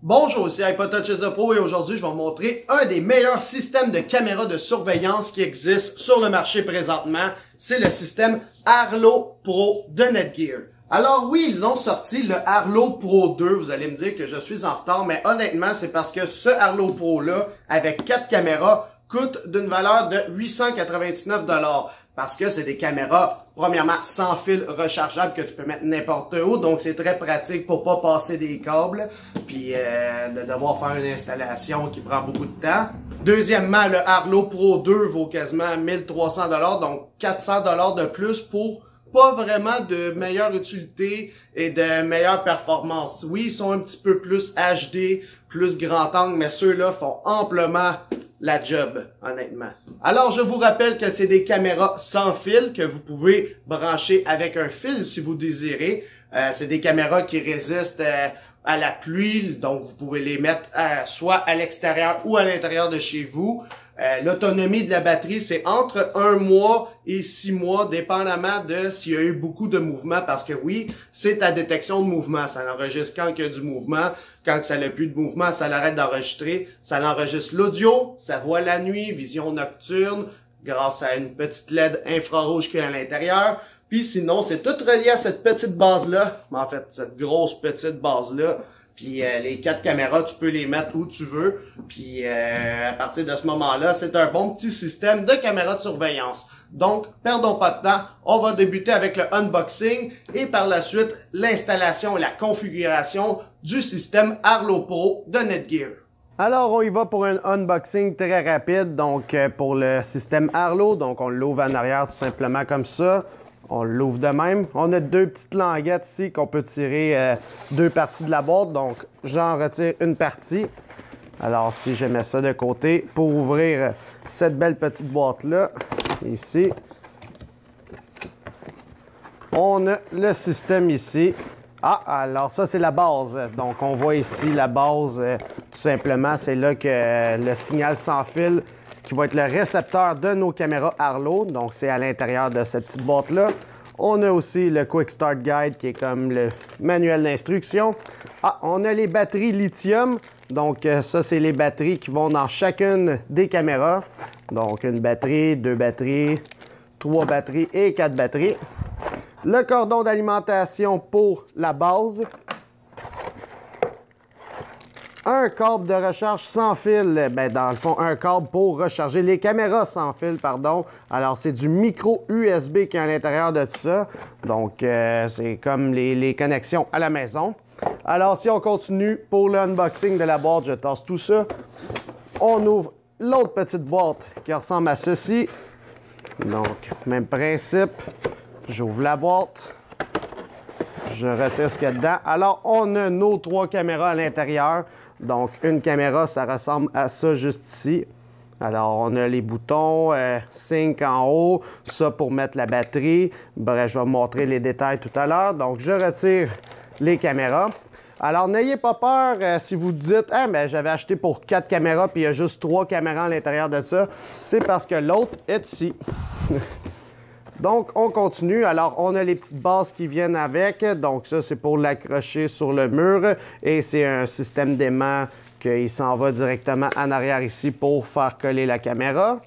Bonjour, c'est iPodTouch Pro et aujourd'hui je vais vous montrer un des meilleurs systèmes de caméras de surveillance qui existent sur le marché présentement. C'est le système Arlo Pro de Netgear. Alors oui, ils ont sorti le Arlo Pro 2. Vous allez me dire que je suis en retard, mais honnêtement, c'est parce que ce Arlo Pro-là, avec 4 caméras, coûte d'une valeur de 899 $. Parce que c'est des caméras, premièrement, sans fil rechargeable que tu peux mettre n'importe où. Donc, c'est très pratique pour pas passer des câbles. Puis, de devoir faire une installation qui prend beaucoup de temps. Deuxièmement, le Arlo Pro 2 vaut quasiment 1300 $. Donc, 400 $ de plus pour pas vraiment de meilleure utilité et de meilleure performance. Oui, ils sont un petit peu plus HD, plus grand angle, mais ceux-là font amplement la job, honnêtement. Alors, je vous rappelle que c'est des caméras sans fil que vous pouvez brancher avec un fil si vous désirez. C'est des caméras qui résistent à la pluie, donc vous pouvez les mettre soit à l'extérieur ou à l'intérieur de chez vous. L'autonomie de la batterie, c'est entre 1 mois et 6 mois, dépendamment de s'il y a eu beaucoup de mouvement, parce que oui, c'est ta détection de mouvement. Ça l'enregistre quand il y a du mouvement. Quand ça n'a plus de mouvement, ça l'arrête d'enregistrer. Ça l'enregistre l'audio, ça voit la nuit, vision nocturne, grâce à une petite LED infrarouge qui est à l'intérieur. Puis sinon, c'est tout relié à cette petite base-là. En fait, cette grosse petite base-là. Puis les 4 caméras, tu peux les mettre où tu veux. Puis à partir de ce moment-là, c'est un bon petit système de caméras de surveillance. Donc, perdons pas de temps. On va débuter avec le unboxing et par la suite, l'installation et la configuration du système Arlo Pro de Netgear. Alors, on y va pour un unboxing très rapide. Donc, pour le système Arlo, donc on l'ouvre en arrière tout simplement comme ça. On l'ouvre de même. On a 2 petites languettes ici qu'on peut tirer 2 parties de la boîte. Donc, j'en retire une partie. Alors, si je mets ça de côté pour ouvrir cette belle petite boîte-là, ici, on a le système ici. Ah, alors ça, c'est la base. Donc, on voit ici la base. Tout simplement, c'est là que le signal sans fil qui va être le récepteur de nos caméras Arlo. Donc, c'est à l'intérieur de cette petite boîte-là. On a aussi le Quick Start Guide qui est comme le manuel d'instruction. Ah, on a les batteries lithium. Donc, ça, c'est les batteries qui vont dans chacune des caméras. Donc, une batterie, 2 batteries, 3 batteries et 4 batteries. Le cordon d'alimentation pour la base. Un câble de recharge sans fil, ben dans le fond, un câble pour recharger les caméras sans fil, pardon. Alors, c'est du micro USB qui est à l'intérieur de tout ça. Donc, c'est comme les connexions à la maison. Alors, si on continue pour l'unboxing de la boîte, je tasse tout ça. On ouvre l'autre petite boîte qui ressemble à ceci. Donc, même principe. J'ouvre la boîte. Je retire ce qu'il y a dedans. Alors, on a nos 3 caméras à l'intérieur. Donc, une caméra, ça ressemble à ça juste ici. Alors, on a les boutons, Sync en haut, ça pour mettre la batterie. Bref, je vais vous montrer les détails tout à l'heure. Donc, je retire les caméras. Alors, n'ayez pas peur si vous dites « Ah, ben j'avais acheté pour 4 caméras puis il y a juste 3 caméras à l'intérieur de ça. » C'est parce que l'autre est ici. Donc, on continue. Alors, on a les petites bases qui viennent avec. Donc, ça, c'est pour l'accrocher sur le mur. Et c'est un système d'aimant qu'il s'en va directement en arrière ici pour faire coller la caméra.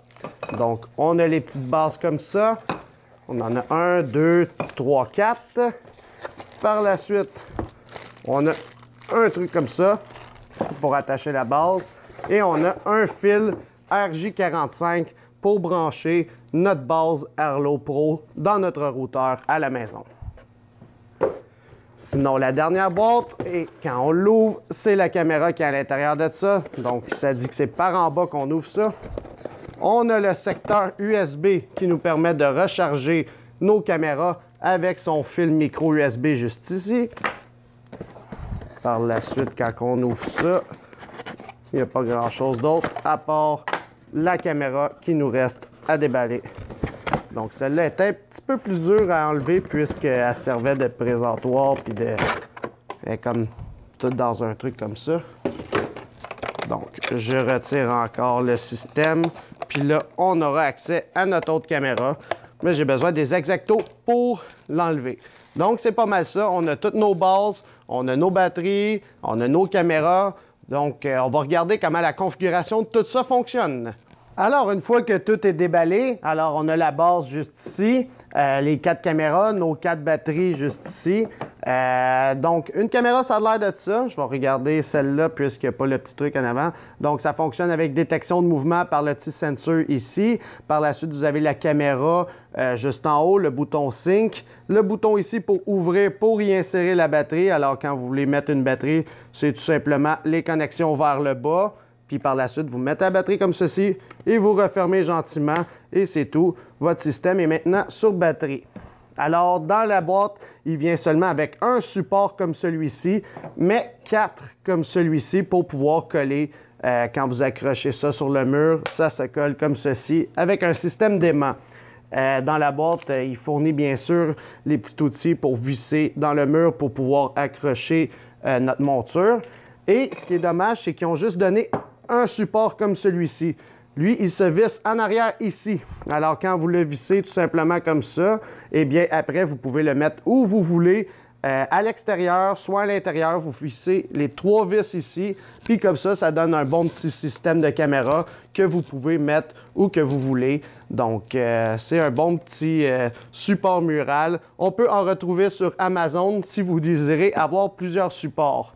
Donc, on a les petites bases comme ça. On en a 1, 2, 3, 4. Par la suite, on a un truc comme ça pour attacher la base. Et on a un fil RJ45 pour brancher notre base Arlo Pro dans notre routeur à la maison. Sinon, la dernière boîte, et quand on l'ouvre, c'est la caméra qui est à l'intérieur de ça. Donc, ça dit que c'est par en bas qu'on ouvre ça. On a le secteur USB qui nous permet de recharger nos caméras avec son fil micro USB juste ici. Par la suite, quand on ouvre ça, il n'y a pas grand-chose d'autre à part la caméra qui nous reste à déballer. Donc celle-là était un petit peu plus dure à enlever puisqu'elle servait de présentoir puis elle est comme tout dans un truc comme ça. Donc je retire encore le système puis là on aura accès à notre autre caméra. Mais j'ai besoin des X-Acto pour l'enlever. Donc c'est pas mal ça. On a toutes nos bases, on a nos batteries, on a nos caméras. Donc, on va regarder comment la configuration de tout ça fonctionne. Alors, une fois que tout est déballé, alors on a la base juste ici, les 4 caméras, nos 4 batteries juste ici. Donc, une caméra, ça a l'air de ça. Je vais regarder celle-là puisqu'il n'y a pas le petit truc en avant. Donc, ça fonctionne avec détection de mouvement par le petit sensor ici. Par la suite, vous avez la caméra juste en haut, le bouton Sync. Le bouton ici pour ouvrir, pour y insérer la batterie. Alors, quand vous voulez mettre une batterie, c'est tout simplement les connexions vers le bas. Puis par la suite, vous mettez la batterie comme ceci et vous refermez gentiment et c'est tout. Votre système est maintenant sur batterie. Alors, dans la boîte, il vient seulement avec un support comme celui-ci, mais 4 comme celui-ci pour pouvoir coller. Quand vous accrochez ça sur le mur, ça se colle comme ceci avec un système d'aimant. Dans la boîte, il fournit bien sûr les petits outils pour visser dans le mur pour pouvoir accrocher notre monture. Et ce qui est dommage, c'est qu'ils ont juste donné un support comme celui-ci. Lui, il se visse en arrière ici. Alors, quand vous le vissez tout simplement comme ça, eh bien, après, vous pouvez le mettre où vous voulez, à l'extérieur, soit à l'intérieur. Vous vissez les 3 vis ici, puis comme ça donne un bon petit système de caméra que vous pouvez mettre où que vous voulez. Donc, c'est un bon petit support mural. On peut en retrouver sur Amazon si vous désirez avoir plusieurs supports.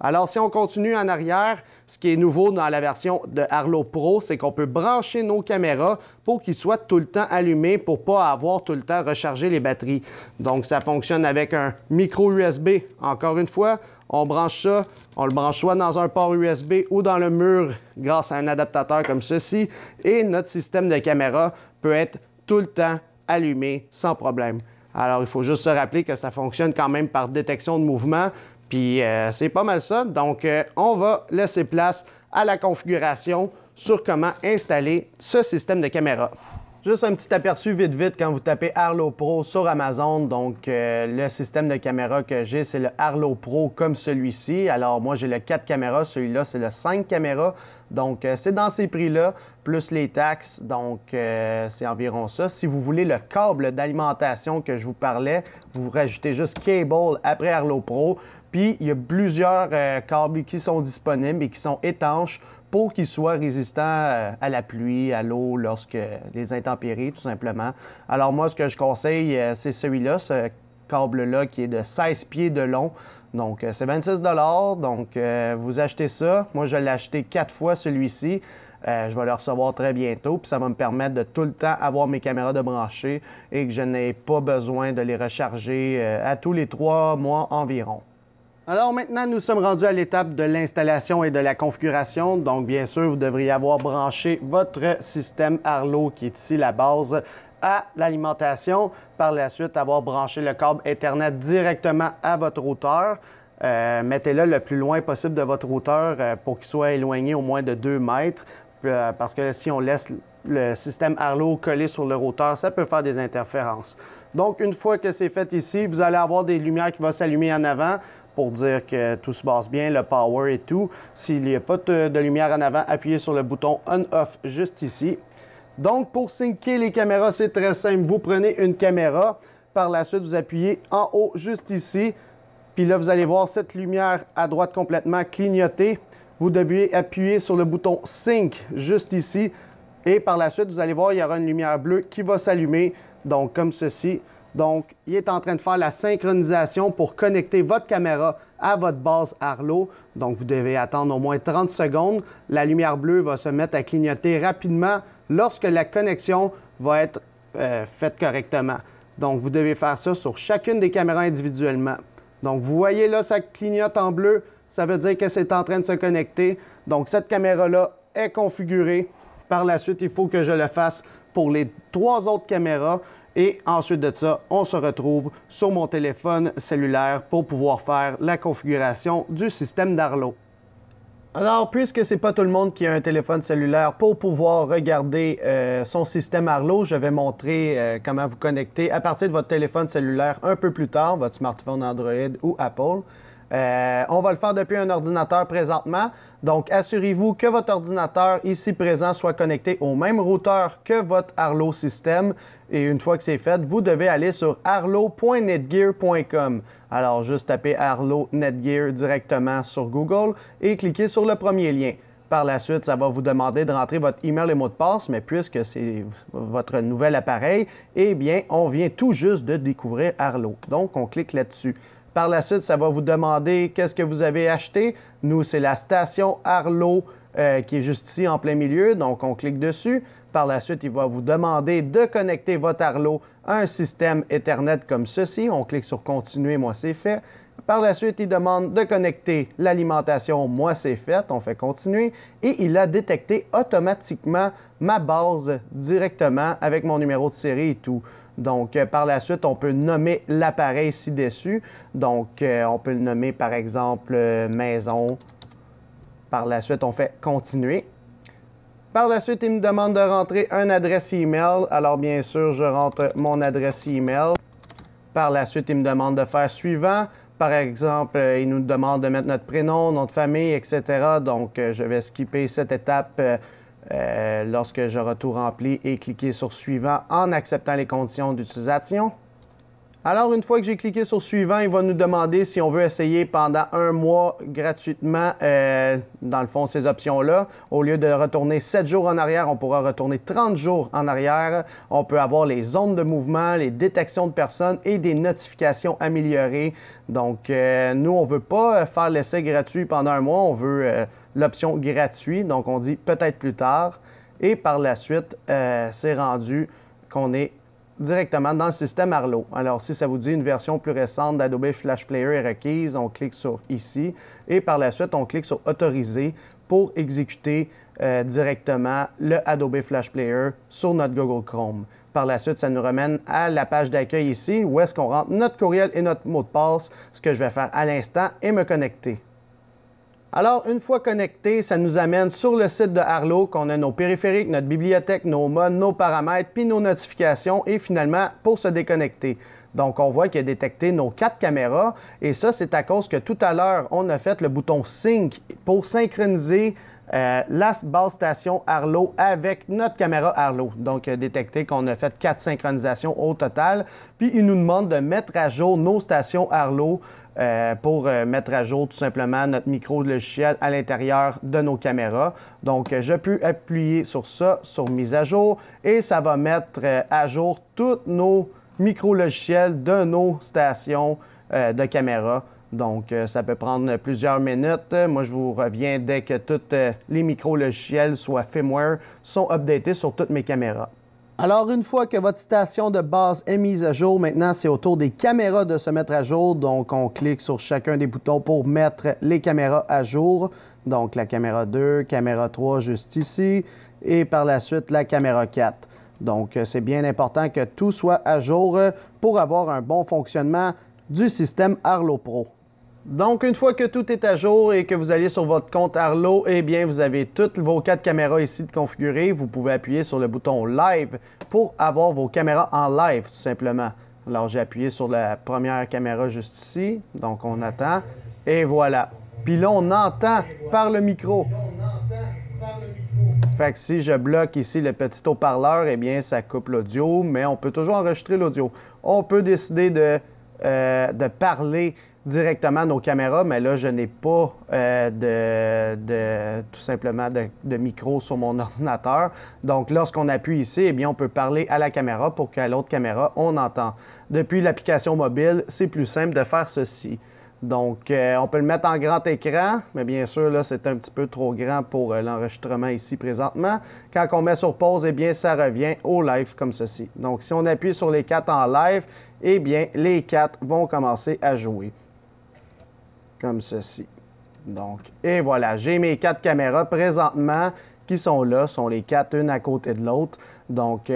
Alors, si on continue en arrière, ce qui est nouveau dans la version de Arlo Pro, c'est qu'on peut brancher nos caméras pour qu'ils soient tout le temps allumés pour ne pas avoir tout le temps rechargé les batteries. Donc, ça fonctionne avec un micro USB. Encore une fois, on branche ça, on le branche soit dans un port USB ou dans le mur grâce à un adaptateur comme ceci. Et notre système de caméra peut être tout le temps allumé sans problème. Alors, il faut juste se rappeler que ça fonctionne quand même par détection de mouvement. Puis c'est pas mal ça. Donc, on va laisser place à la configuration sur comment installer ce système de caméra. Juste un petit aperçu vite quand vous tapez Arlo Pro sur Amazon. Donc, le système de caméra que j'ai, c'est le Arlo Pro comme celui-ci. Alors, moi, j'ai le 4 caméras. Celui-là, c'est le 5 caméras. Donc, c'est dans ces prix-là, plus les taxes. Donc, c'est environ ça. Si vous voulez le câble d'alimentation que je vous parlais, vous rajoutez juste Cable après Arlo Pro. Puis, il y a plusieurs câbles qui sont disponibles et qui sont étanches pour qu'ils soient résistants à la pluie, à l'eau, lorsque les intempéries, tout simplement. Alors, moi, ce que je conseille, c'est celui-là, ce câble-là qui est de 16 pieds de long. Donc, c'est 26 $. Donc, vous achetez ça. Moi, je l'ai acheté 4 fois, celui-ci. Je vais le recevoir très bientôt, puis ça va me permettre de tout le temps avoir mes caméras de brancher et que je n'ai pas besoin de les recharger à tous les 3 mois environ. Alors maintenant, nous sommes rendus à l'étape de l'installation et de la configuration. Donc, bien sûr, vous devriez avoir branché votre système Arlo, qui est ici la base, à l'alimentation. Par la suite, avoir branché le câble Ethernet directement à votre routeur. Mettez-le le plus loin possible de votre routeur pour qu'il soit éloigné au moins de 2 mètres. Parce que si on laisse le système Arlo collé sur le routeur, ça peut faire des interférences. Donc, une fois que c'est fait ici, vous allez avoir des lumières qui vont s'allumer en avant pour dire que tout se passe bien, le power et tout. S'il n'y a pas de lumière en avant, appuyez sur le bouton On-Off juste ici. Donc, pour syncer les caméras, c'est très simple. Vous prenez une caméra, par la suite, vous appuyez en haut juste ici. Puis là, vous allez voir cette lumière à droite complètement clignotée. Vous devez appuyer sur le bouton Sync juste ici. Et par la suite, vous allez voir, il y aura une lumière bleue qui va s'allumer. Donc, comme ceci. Donc, il est en train de faire la synchronisation pour connecter votre caméra à votre base Arlo. Donc, vous devez attendre au moins 30 secondes. La lumière bleue va se mettre à clignoter rapidement lorsque la connexion va être faite correctement. Donc, vous devez faire ça sur chacune des caméras individuellement. Donc, vous voyez là, ça clignote en bleu. Ça veut dire que c'est en train de se connecter. Donc, cette caméra-là est configurée. Par la suite, il faut que je le fasse pour les 3 autres caméras. Et ensuite de ça, on se retrouve sur mon téléphone cellulaire pour pouvoir faire la configuration du système d'Arlo. Alors, puisque c'est pas tout le monde qui a un téléphone cellulaire, pour pouvoir regarder son système Arlo, je vais montrer comment vous connecter à partir de votre téléphone cellulaire un peu plus tard, votre smartphone Android ou Apple. On va le faire depuis un ordinateur présentement. Donc, assurez-vous que votre ordinateur ici présent soit connecté au même routeur que votre Arlo système. Et une fois que c'est fait, vous devez aller sur arlo.netgear.com. Alors, juste taper Arlo Netgear directement sur Google et cliquez sur le premier lien. Par la suite, ça va vous demander de rentrer votre email et mot de passe, mais puisque c'est votre nouvel appareil, eh bien, on vient tout juste de découvrir Arlo. Donc, on clique là-dessus. Par la suite, ça va vous demander qu'est-ce que vous avez acheté. Nous, c'est la station Arlo qui est juste ici en plein milieu, donc on clique dessus. Par la suite, il va vous demander de connecter votre Arlo à un système Ethernet comme ceci. On clique sur « Continuer », moi c'est fait. Par la suite, il demande de connecter l'alimentation. Moi, c'est fait. On fait continuer. Et il a détecté automatiquement ma base directement avec mon numéro de série et tout. Donc, par la suite, on peut nommer l'appareil ci-dessus. Donc, on peut le nommer, par exemple, maison. Par la suite, on fait continuer. Par la suite, il me demande de rentrer une adresse email. Alors, bien sûr, je rentre mon adresse email. Par la suite, il me demande de faire suivant. Par exemple, il nous demande de mettre notre prénom, nom de famille, etc. Donc, je vais skipper cette étape lorsque j'aurai tout rempli et cliquer sur « Suivant » en acceptant les conditions d'utilisation. Alors, une fois que j'ai cliqué sur « Suivant », il va nous demander si on veut essayer pendant un mois gratuitement, dans le fond, ces options-là. Au lieu de retourner 7 jours en arrière, on pourra retourner 30 jours en arrière. On peut avoir les zones de mouvement, les détections de personnes et des notifications améliorées. Donc, nous, on ne veut pas faire l'essai gratuit pendant un mois. On veut l'option gratuit. Donc, on dit peut-être plus tard. Et par la suite, c'est rendu qu'on est directement dans le système Arlo. Alors, si ça vous dit une version plus récente d'Adobe Flash Player est requise, on clique sur ici et par la suite, on clique sur Autoriser pour exécuter directement le Adobe Flash Player sur notre Google Chrome. Par la suite, ça nous ramène à la page d'accueil ici où est-ce qu'on rentre notre courriel et notre mot de passe, ce que je vais faire à l'instant et me connecter. Alors, une fois connecté, ça nous amène sur le site de Arlo, qu'on a nos périphériques, notre bibliothèque, nos modes, nos paramètres, puis nos notifications, et finalement, pour se déconnecter. Donc, on voit qu'il a détecté nos 4 caméras, et ça, c'est à cause que tout à l'heure, on a fait le bouton Sync pour synchroniser la base station Arlo avec notre caméra Arlo. Donc, il a détecté qu'on a fait 4 synchronisations au total, puis il nous demande de mettre à jour nos stations Arlo pour mettre à jour tout simplement notre micro logiciel à l'intérieur de nos caméras. Donc, je peux appuyer sur ça, sur mise à jour, et ça va mettre à jour tous nos micro-logiciels de nos stations de caméra. Donc, ça peut prendre plusieurs minutes. Moi, je vous reviens dès que tous les micro-logiciels, soit firmware, sont updatés sur toutes mes caméras. Alors, une fois que votre station de base est mise à jour, maintenant, c'est au tour des caméras de se mettre à jour. Donc, on clique sur chacun des boutons pour mettre les caméras à jour. Donc, la caméra 2, caméra 3 juste ici, et par la suite, la caméra 4. Donc, c'est bien important que tout soit à jour pour avoir un bon fonctionnement du système Arlo Pro. Donc, une fois que tout est à jour et que vous allez sur votre compte Arlo, eh bien, vous avez toutes vos 4 caméras ici de configurer. Vous pouvez appuyer sur le bouton Live pour avoir vos caméras en live, tout simplement. Alors, j'ai appuyé sur la première caméra juste ici. Donc, on attend. Et voilà. Puis là, on entend par le micro. Fait que si je bloque ici le petit haut-parleur, eh bien, ça coupe l'audio, mais on peut toujours enregistrer l'audio. On peut décider de parler directement à nos caméras, mais là, je n'ai pas tout simplement de micro sur mon ordinateur. Donc, lorsqu'on appuie ici, eh bien, on peut parler à la caméra pour qu'à l'autre caméra, on entend. Depuis l'application mobile, c'est plus simple de faire ceci. Donc, on peut le mettre en grand écran, mais bien sûr, là, c'est un petit peu trop grand pour l'enregistrement ici présentement. Quand on met sur pause, eh bien, ça revient au live comme ceci. Donc, si on appuie sur les 4 en live, eh bien, les 4 vont commencer à jouer. Comme ceci. Donc, et voilà, j'ai mes 4 caméras présentement qui sont là, sont les 4 une à côté de l'autre. Donc,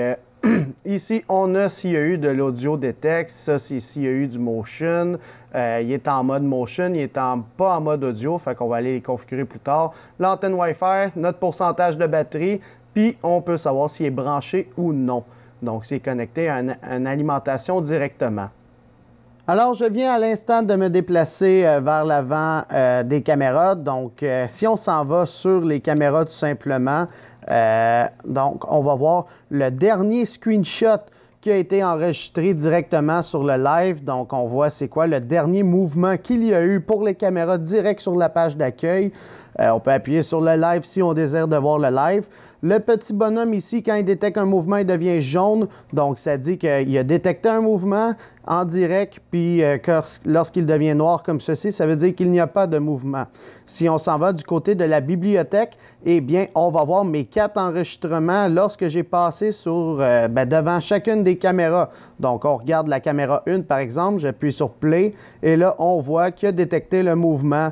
ici, on a s'il y a eu de l'audio detect, ça c'est s'il y a eu du motion. Il est en mode motion, il est pas en mode audio, fait qu'on va aller les configurer plus tard. L'antenne Wi-Fi, notre pourcentage de batterie, puis on peut savoir s'il est branché ou non. Donc, c'est connecté à une alimentation directement. Alors, je viens à l'instant de me déplacer vers l'avant des caméras. Donc, si on s'en va sur les caméras tout simplement, donc on va voir le dernier screenshot qui a été enregistré directement sur le live. Donc, on voit c'est quoi le dernier mouvement qu'il y a eu pour les caméras direct sur la page d'accueil. On peut appuyer sur le live si on désire de voir le live. Le petit bonhomme ici, quand il détecte un mouvement, il devient jaune. Donc, ça dit qu'il a détecté un mouvement en direct, puis lorsqu'il devient noir comme ceci, ça veut dire qu'il n'y a pas de mouvement. Si on s'en va du côté de la bibliothèque, eh bien, on va voir mes 4 enregistrements lorsque j'ai passé sur, devant chacune des caméras. Donc, on regarde la caméra 1, par exemple, j'appuie sur Play, et là, on voit qu'il a détecté le mouvement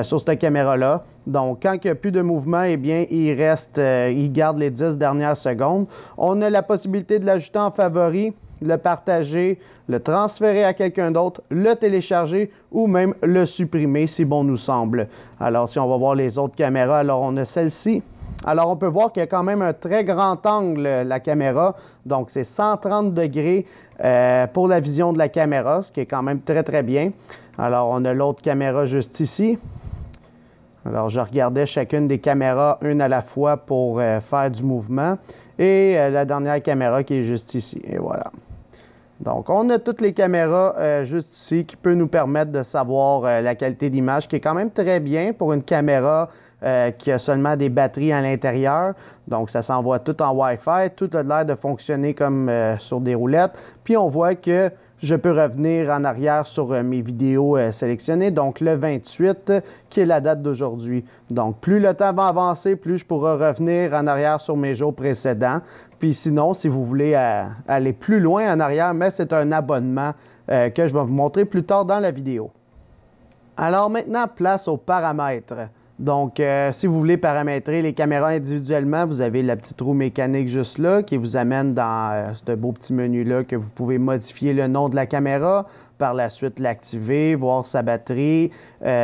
sur cette caméra-là. Donc, quand il n'y a plus de mouvement, eh bien, il garde les 10 dernières secondes. On a la possibilité de l'ajouter en favori, le partager, le transférer à quelqu'un d'autre, le télécharger ou même le supprimer si bon nous semble. Alors, si on va voir les autres caméras, alors on a celle-ci. Alors, on peut voir qu'il y a quand même un très grand angle, la caméra. Donc, c'est 130 degrés pour la vision de la caméra, ce qui est quand même très, très bien. Alors, on a l'autre caméra juste ici. Alors, je regardais chacune des caméras, une à la fois, pour faire du mouvement. Et la dernière caméra qui est juste ici. Et voilà. Donc, on a toutes les caméras juste ici qui peut nous permettre de savoir la qualité d'image, qui est quand même très bien pour une caméra qui a seulement des batteries à l'intérieur. Donc, ça s'envoie tout en Wi-Fi. Tout a l'air de fonctionner comme sur des roulettes. Puis, on voit que je peux revenir en arrière sur mes vidéos sélectionnées, donc le 28, qui est la date d'aujourd'hui. Donc, plus le temps va avancer, plus je pourrai revenir en arrière sur mes jours précédents. Puis sinon, si vous voulez aller plus loin en arrière, mais c'est un abonnement que je vais vous montrer plus tard dans la vidéo. Alors maintenant, place aux paramètres. Donc, si vous voulez paramétrer les caméras individuellement, vous avez la petite roue mécanique juste là qui vous amène dans ce beau petit menu-là que vous pouvez modifier le nom de la caméra, par la suite l'activer, voir sa batterie,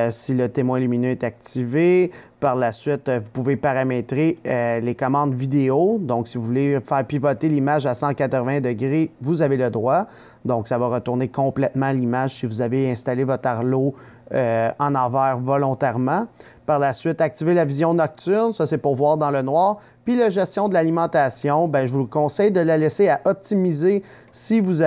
si le témoin lumineux est activé. Par la suite, vous pouvez paramétrer les commandes vidéo. Donc, si vous voulez faire pivoter l'image à 180 degrés, vous avez le droit. Donc, ça va retourner complètement l'image si vous avez installé votre Arlo en envers volontairement. Par la suite, activer la vision nocturne, ça c'est pour voir dans le noir. Puis la gestion de l'alimentation, bien, je vous conseille de la laisser à optimiser si vous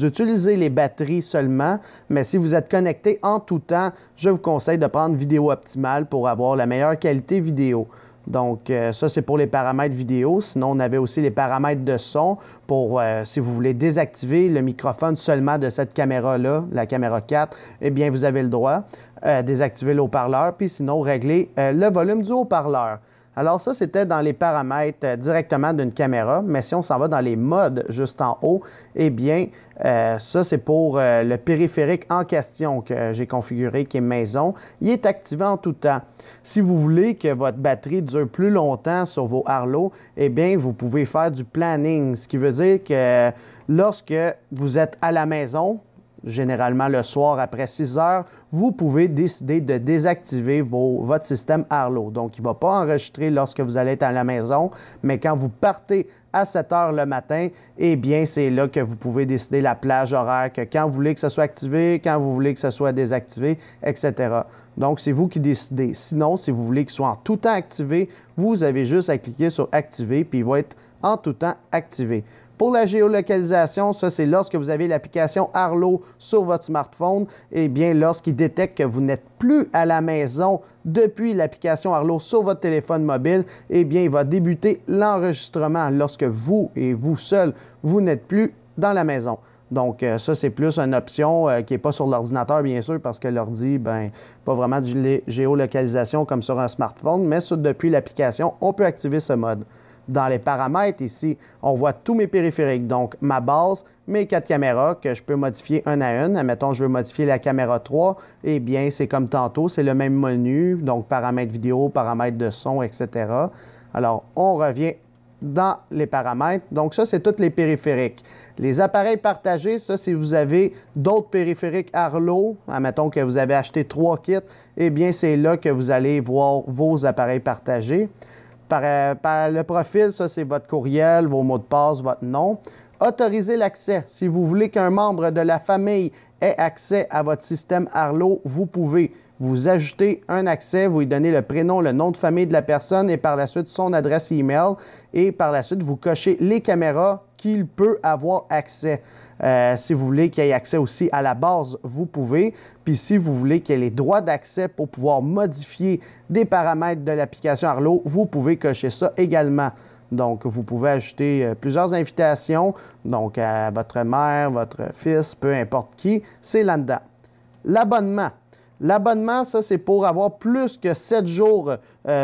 utilisez les batteries seulement. Mais si vous êtes connecté en tout temps, je vous conseille de prendre vidéo optimale pour avoir la meilleure qualité vidéo. Donc, ça, c'est pour les paramètres vidéo. Sinon, on avait aussi les paramètres de son pour, si vous voulez désactiver le microphone seulement de cette caméra-là, la caméra 4, eh bien, vous avez le droit. Désactiver le haut-parleur, puis sinon, régler le volume du haut-parleur. Alors ça, c'était dans les paramètres directement d'une caméra, mais si on s'en va dans les modes juste en haut, eh bien, ça, c'est pour le périphérique en question que j'ai configuré, qui est maison. Il est activé en tout temps. Si vous voulez que votre batterie dure plus longtemps sur vos Arlo, eh bien, vous pouvez faire du planning, ce qui veut dire que lorsque vous êtes à la maison, généralement le soir après 6 heures, vous pouvez décider de désactiver votre système Arlo. Donc, il ne va pas enregistrer lorsque vous allez être à la maison, mais quand vous partez à 7 heures le matin, eh bien, c'est là que vous pouvez décider la plage horaire, que quand vous voulez que ça soit activé, quand vous voulez que ça soit désactivé, etc. Donc, c'est vous qui décidez. Sinon, si vous voulez qu'il soit en tout temps activé, vous avez juste à cliquer sur « Activer » puis il va être en tout temps activé. Pour la géolocalisation, ça, c'est lorsque vous avez l'application Arlo sur votre smartphone, eh bien, lorsqu'il détecte que vous n'êtes plus à la maison depuis l'application Arlo sur votre téléphone mobile, eh bien, il va débuter l'enregistrement lorsque vous et vous seul, vous n'êtes plus dans la maison. Donc, ça, c'est plus une option qui n'est pas sur l'ordinateur, bien sûr, parce que l'ordi, bien, pas vraiment de géolocalisation comme sur un smartphone, mais depuis l'application, on peut activer ce mode. Dans les paramètres, ici, on voit tous mes périphériques. Donc, ma base, mes 4 caméras que je peux modifier une à une. Admettons, je veux modifier la caméra 3. Eh bien, c'est comme tantôt, c'est le même menu. Donc, paramètres vidéo, paramètres de son, etc. Alors, on revient dans les paramètres. Donc, ça, c'est tous les périphériques. Les appareils partagés, ça, si vous avez d'autres périphériques Arlo, admettons que vous avez acheté 3 kits, eh bien, c'est là que vous allez voir vos appareils partagés. Par le profil, ça, c'est votre courriel, vos mots de passe, votre nom. Autoriser l'accès. Si vous voulez qu'un membre de la famille ait accès à votre système Arlo, vous pouvez vous ajouter un accès, vous lui donnez le prénom, le nom de famille de la personne et par la suite son adresse email et par la suite vous cochez les caméras qu'il peut avoir accès. Si vous voulez qu'il ait accès aussi à la base, vous pouvez. Puis si vous voulez qu'il ait les droits d'accès pour pouvoir modifier des paramètres de l'application Arlo, vous pouvez cocher ça également. Donc, vous pouvez ajouter plusieurs invitations, donc à votre mère, votre fils, peu importe qui, c'est là-dedans. L'abonnement. L'abonnement, ça, c'est pour avoir plus que 7 jours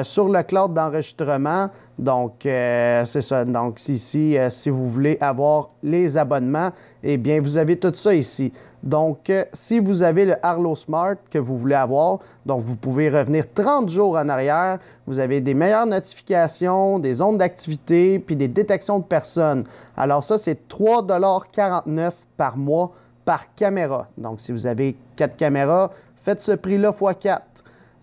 sur le cloud d'enregistrement. Donc, c'est ça. Donc, ici, si vous voulez avoir les abonnements, eh bien, vous avez tout ça ici. Donc, si vous avez le Arlo Smart que vous voulez avoir, donc vous pouvez revenir 30 jours en arrière. Vous avez des meilleures notifications, des zones d'activité, puis des détections de personnes. Alors ça, c'est 3,49 $ par mois par caméra. Donc, si vous avez 4 caméras, faites ce prix-là x 4.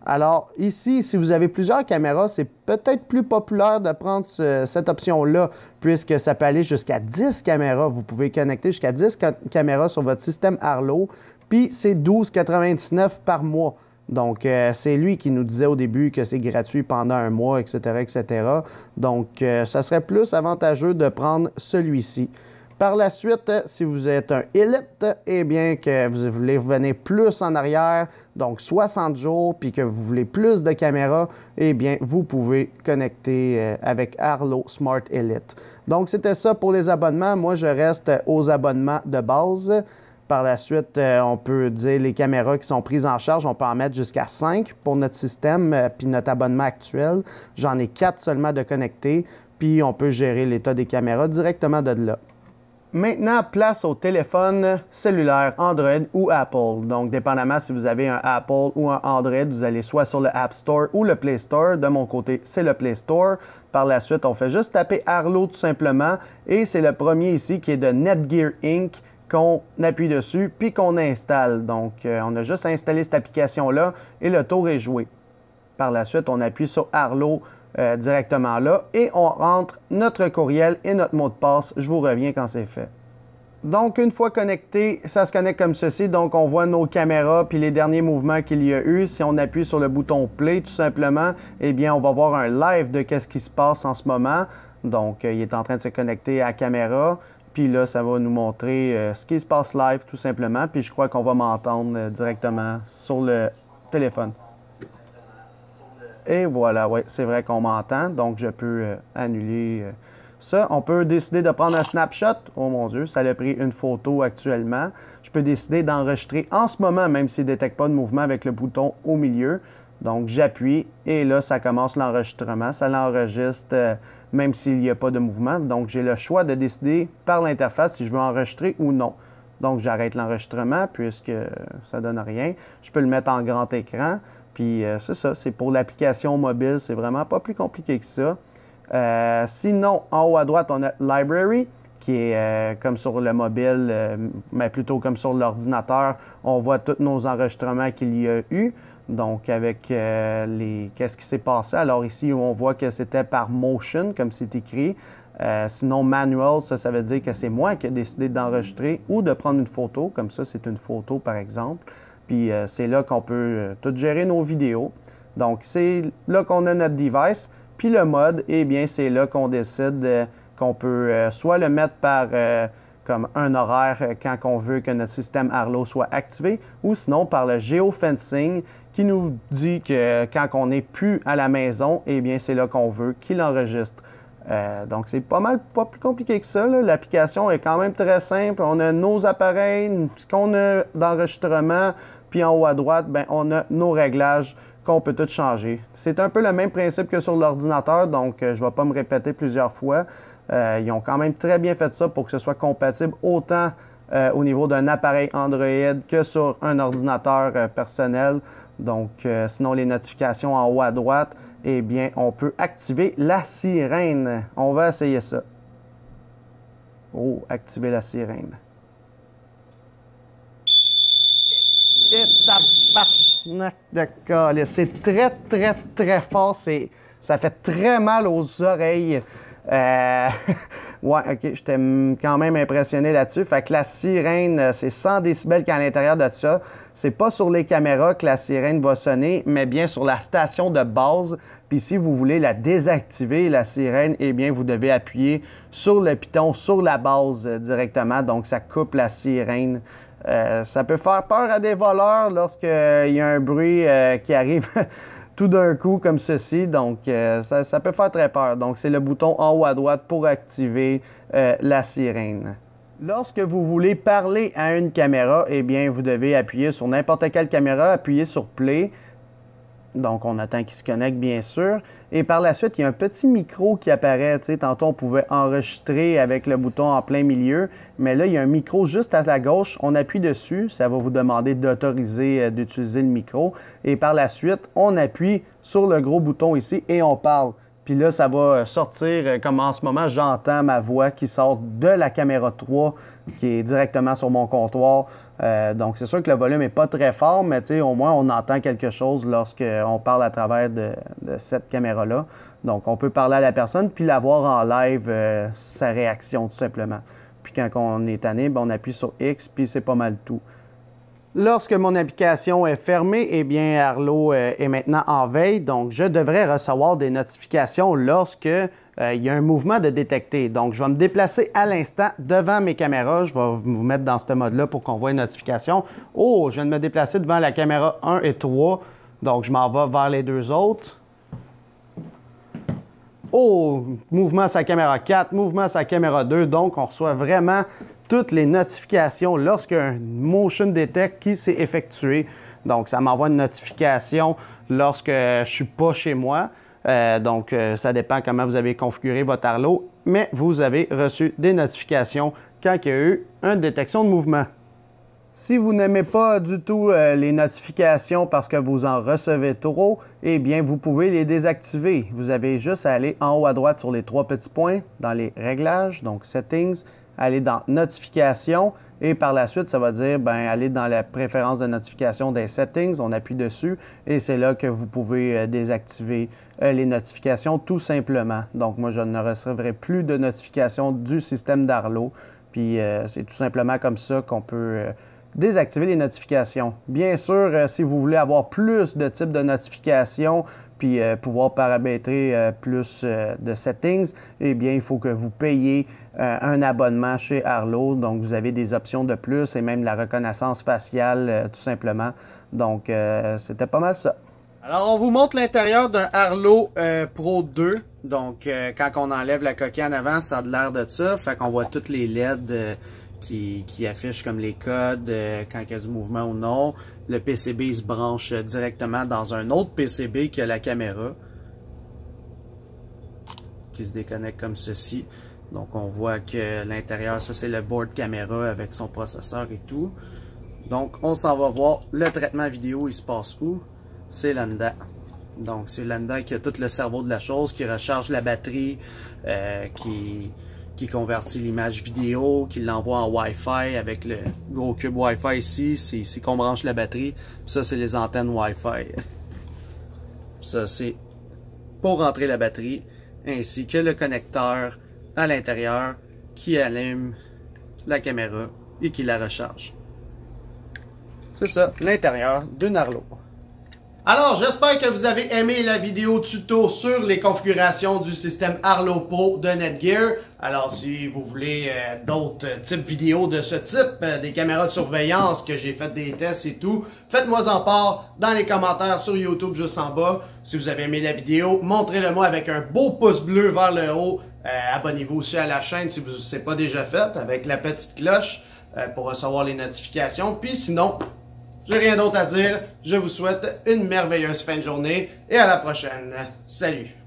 Alors ici, si vous avez plusieurs caméras, c'est peut-être plus populaire de prendre cette option-là, puisque ça peut aller jusqu'à 10 caméras. Vous pouvez connecter jusqu'à 10 caméras sur votre système Arlo, puis c'est 12,99 $ par mois. Donc, c'est lui qui nous disait au début que c'est gratuit pendant un mois, etc., etc. Donc, ça serait plus avantageux de prendre celui-ci. Par la suite, si vous êtes un Elite, eh bien que vous voulez revenir plus en arrière, donc 60 jours, puis que vous voulez plus de caméras, eh bien vous pouvez connecter avec Arlo Smart Elite. Donc c'était ça pour les abonnements. Moi, je reste aux abonnements de base. Par la suite, on peut dire les caméras qui sont prises en charge, on peut en mettre jusqu'à 5 pour notre système, puis notre abonnement actuel. J'en ai 4 seulement de connectés, puis on peut gérer l'état des caméras directement de là. Maintenant, place au téléphone cellulaire Android ou Apple. Donc, dépendamment si vous avez un Apple ou un Android, vous allez soit sur le App Store ou le Play Store. De mon côté, c'est le Play Store. Par la suite, on fait juste taper Arlo tout simplement. Et c'est le premier ici qui est de Netgear Inc. qu'on appuie dessus puis qu'on installe. Donc, on a juste installé cette application-là et le tour est joué. Par la suite, on appuie sur Arlo directement là et on rentre notre courriel et notre mot de passe. Je vous reviens quand c'est fait. Donc, une fois connecté, ça se connecte comme ceci. Donc, on voit nos caméras puis les derniers mouvements qu'il y a eu. Si on appuie sur le bouton Play, tout simplement, eh bien, on va voir un live de qu'est-ce qui se passe en ce moment. Donc, il est en train de se connecter à la caméra. Puis là, ça va nous montrer ce qui se passe live, tout simplement. Puis je crois qu'on va m'entendre directement sur le téléphone. Et voilà, oui, c'est vrai qu'on m'entend, donc je peux annuler ça. On peut décider de prendre un snapshot. Oh mon Dieu, ça a pris une photo actuellement. Je peux décider d'enregistrer en ce moment, même s'il ne détecte pas de mouvement avec le bouton au milieu. Donc, j'appuie et là, ça commence l'enregistrement. Ça l'enregistre même s'il n'y a pas de mouvement. Donc, j'ai le choix de décider par l'interface si je veux enregistrer ou non. Donc, j'arrête l'enregistrement puisque ça ne donne rien. Je peux le mettre en grand écran. Puis c'est ça, c'est pour l'application mobile, c'est vraiment pas plus compliqué que ça. Sinon, en haut à droite, on a Library, qui est comme sur le mobile, mais plutôt comme sur l'ordinateur. On voit tous nos enregistrements qu'il y a eu, donc avec qu'est-ce qui s'est passé. Alors ici, on voit que c'était par motion, comme c'est écrit. Sinon, manual, ça veut dire que c'est moi qui ai décidé d'enregistrer ou de prendre une photo. Comme ça, c'est une photo, par exemple. Puis c'est là qu'on peut tout gérer nos vidéos. Donc, c'est là qu'on a notre device. Puis le mode, eh bien, c'est là qu'on décide qu'on peut soit le mettre par comme un horaire quand on veut que notre système Arlo soit activé, ou sinon par le géofencing qui nous dit que quand on n'est plus à la maison, eh bien, c'est là qu'on veut qu'il enregistre. Donc, c'est pas plus compliqué que ça. L'application est quand même très simple. On a nos appareils, ce qu'on a d'enregistrement, puis en haut à droite, bien, on a nos réglages qu'on peut tout changer. C'est un peu le même principe que sur l'ordinateur, donc je ne vais pas me répéter plusieurs fois. Ils ont quand même très bien fait ça pour que ce soit compatible autant au niveau d'un appareil Android que sur un ordinateur personnel. Donc, sinon, les notifications en haut à droite, eh bien, on peut activer la sirène. On va essayer ça. Oh, activer la sirène. D'accord, c'est très, très, très fort. Ça fait très mal aux oreilles. Ouais, ok, j'étais quand même impressionné là-dessus. Fait que la sirène, c'est 100 décibels qui est à l'intérieur de ça. C'est pas sur les caméras que la sirène va sonner, mais bien sur la station de base. Puis si vous voulez la désactiver, la sirène, eh bien, vous devez appuyer sur le piton, sur la base directement. Donc, ça coupe la sirène. Ça peut faire peur à des voleurs lorsqu'il y a un bruit qui arrive tout d'un coup comme ceci. Donc, ça peut faire très peur. Donc, c'est le bouton en haut à droite pour activer la sirène. Lorsque vous voulez parler à une caméra, eh bien, vous devez appuyer sur n'importe quelle caméra, appuyer sur Play. Donc, on attend qu'il se connecte, bien sûr. Et par la suite, il y a un petit micro qui apparaît. Tu sais, tantôt, on pouvait enregistrer avec le bouton en plein milieu. Mais là, il y a un micro juste à la gauche. On appuie dessus. Ça va vous demander d'autoriser d'utiliser le micro. Et par la suite, on appuie sur le gros bouton ici et on parle. Puis là, ça va sortir, comme en ce moment, j'entends ma voix qui sort de la caméra 3 qui est directement sur mon comptoir. Donc, c'est sûr que le volume n'est pas très fort, mais au moins, on entend quelque chose lorsqu'on parle à travers de cette caméra-là. Donc, on peut parler à la personne puis la voir en live, sa réaction, tout simplement. Puis quand on est tanné, on appuie sur X, puis c'est pas mal tout. Lorsque mon application est fermée, eh bien, Arlo est maintenant en veille. Donc, je devrais recevoir des notifications lorsque il y a un mouvement de détecter. Donc, je vais me déplacer à l'instant devant mes caméras. Je vais vous mettre dans ce mode-là pour qu'on voit une notification. Oh, je viens de me déplacer devant la caméra 1 et 3. Donc, je m'en vais vers les deux autres. Oh, mouvement sur la caméra 4, mouvement sur la caméra 2. Donc, on reçoit vraiment toutes les notifications lorsqu'un motion detect qui s'est effectué. Donc, ça m'envoie une notification lorsque je ne suis pas chez moi. Donc, ça dépend comment vous avez configuré votre Arlo, mais vous avez reçu des notifications quand il y a eu une détection de mouvement. Si vous n'aimez pas du tout les notifications parce que vous en recevez trop, eh bien, vous pouvez les désactiver. Vous avez juste à aller en haut à droite sur les trois petits points dans les réglages, donc Settings, aller dans Notifications et par la suite, ça va dire, aller dans la préférence de notification des Settings, on appuie dessus et c'est là que vous pouvez désactiver les notifications tout simplement. Donc, moi, je ne recevrai plus de notifications du système d'Arlo. Puis, c'est tout simplement comme ça qu'on peut désactiver les notifications. Bien sûr, si vous voulez avoir plus de types de notifications, puis pouvoir paramétrer plus de settings, eh bien, il faut que vous payiez un abonnement chez Arlo. Donc, vous avez des options de plus et même la reconnaissance faciale, tout simplement. Donc, c'était pas mal ça. Alors, on vous montre l'intérieur d'un Arlo Pro 2. Donc, quand on enlève la coquille en avant, ça a l'air de ça. Fait qu'on voit toutes les LED qui affichent comme les codes quand il y a du mouvement ou non. Le PCB il se branche directement dans un autre PCB qui a la caméra qui se déconnecte comme ceci. Donc on voit que l'intérieur, ça c'est le board caméra avec son processeur et tout. Donc on s'en va voir le traitement vidéo, il se passe où? C'est là-dedans. Donc c'est là-dedans qui a tout le cerveau de la chose, qui recharge la batterie, qui convertit l'image vidéo, qui l'envoie en Wi-Fi avec le gros cube Wi-Fi ici. C'est ici qu'on branche la batterie. Puis ça, c'est les antennes Wi-Fi. Ça, c'est pour rentrer la batterie, ainsi que le connecteur à l'intérieur qui allume la caméra et qui la recharge. C'est ça, l'intérieur d'une Arlo. Alors, j'espère que vous avez aimé la vidéo tuto sur les configurations du système Arlo Pro de Netgear. Alors, si vous voulez d'autres types vidéos de ce type, des caméras de surveillance que j'ai fait des tests et tout, faites-moi en part dans les commentaires sur YouTube juste en bas. Si vous avez aimé la vidéo, montrez-le-moi avec un beau pouce bleu vers le haut. Abonnez-vous aussi à la chaîne si vous ne l'avez pas déjà fait, avec la petite cloche pour recevoir les notifications. Puis sinon, j'ai rien d'autre à dire. Je vous souhaite une merveilleuse fin de journée et à la prochaine. Salut!